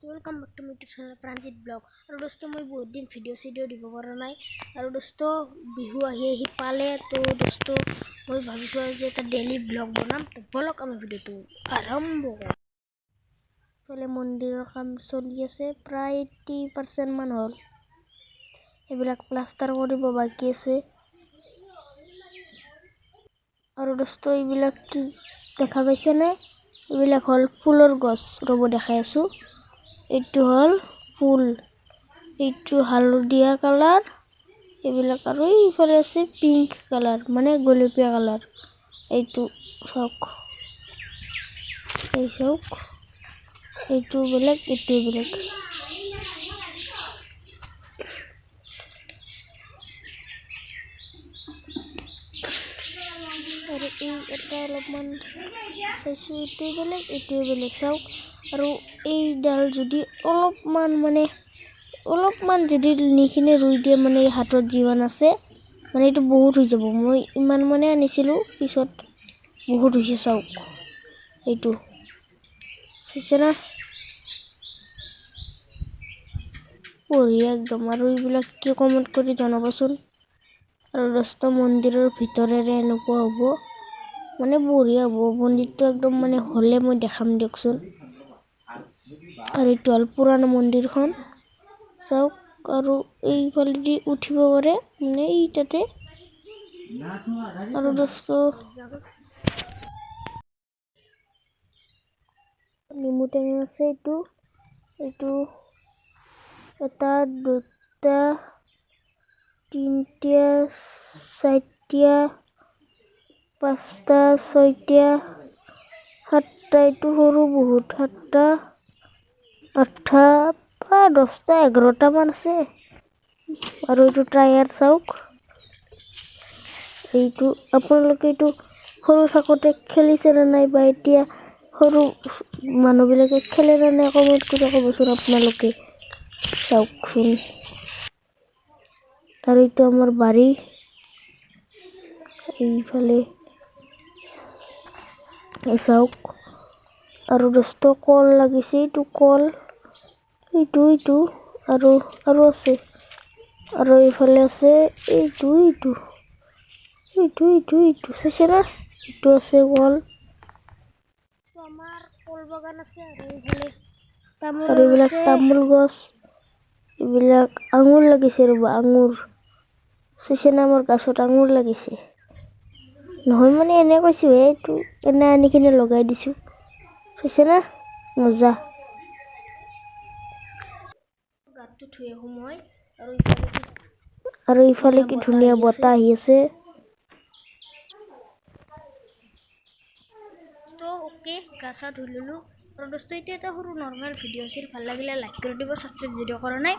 Welcome back to my YouTube channel Pranjit blog. और दोस्तों मैं बहुत दिन भिडिओ দিব পৰা নাই और दोस्तों बिहु आহি पाले तो दोस्तों मैं ভাবিছো যে এটা ডেইলি ব্লগ বনাম তো বলক আমি ভিডিওটো আৰম্ভ কৰো। ফলে মন্দিৰৰ কাম চলি আছে, প্ৰায় 80% মান হ'ল। এইবিলাক প্লাষ্টাৰ কৰিব বাকি আছে। আৰু दोस्तों এইবিলাক কি দেখা পাইছে নে? এইবিলাক হল ফুলৰ গছ ৰব দেখাই আছো। এইটো হল ফুল, এইটো হালধীয়া কালাৰ, এইবিলাক আৰু এইফালে আছে পিংক কালাৰ মানে গোলপীয়া কালাৰ। এইটো চাওক, এই চাওক, এইটো বেলেগ, এইটো বেলেগ। আৰু এই এটা অলপমান চাইছো, এইটো বেলেগ, এইটো বেলেগ। চাওক আৰু এইডাল যদি অলপমান যদি নিখিনে ৰুই দিয়ে মানে হাতত জীৱান আছে মানে এইটো বহুত হৈ যাব। মই ইমান মানে আনিছিলো, পিছত বহুত হৈছে। চাওক এইটো চাইছে না, বঢ়িয়া একদম। আৰু এইবিলাক কি কমেন্ট কৰি জনাবচোন। আৰু দস্ত মন্দিৰৰ ভিতৰেৰে এনেকুৱা হ'ব মানে বঢ়িয়া হ'ব। মন্দিৰটো একদম মানে হলে মই দেখাম দিয়কচোন। আৰু এইটো হল পুৰাণা মন্দিৰখন চাওক। আৰু এইফালেদি উঠিব পাৰে মানে এই তাতে। আৰু দস্ত নেমু টেঙা আছে। এইটো এটা দুটা তিনটা চাৰটা পাঁচটা ছয়টা সাতটা, এইটো সৰু বহুত, সাতটা আঠটা বা 10টা 11টা মান আছে। আৰু এইটো টায়াৰ চাওক। এইটো আপোনালোকে এইটো সৰু থাকোতে খেলিছে নে নাই, বা এতিয়া সৰু মানুহবিলাকে খেলে নে নাই কমেন্ট কৰি ক'বচোন আপোনালোকে। চাওকচোন। আৰু এইটো আমাৰ বাড়ি, এইফালে চাওক। আৰু দস্ত কল লাগিছে, এইটো কল, এইটো আৰু আছে। আৰু এইফালে আছে এইটো চাইছে না, এইটো আছে কল। তো আমাৰ কল বাগান আছে। আৰু এইফালে আৰু এইবিলাক তামোল গছ, এইবিলাক আঙুৰ লাগিছে ৰ'ব, আঙুৰ চাইছে না, আমাৰ গাছত আঙুৰ লাগিছে। নহয় মানে এনে কৈছো, এইটো এনে আনি কিনে লগাই দিছো, চাইছে না, মজা। গাতটো থৈ আহো মই। আৰু ইফালে কি ধুনীয়া বতাহ আহি আছে। তো ওকে, গাছা ধুই ললো। আৰু দোস্ত এটা সৰু নৰ্মেল ভিডিঅ' আছিল, ভাল লাগিলে লাইক কৰি দিব, সাবস্ক্ৰাইব ভিডিঅ' কৰা নাই।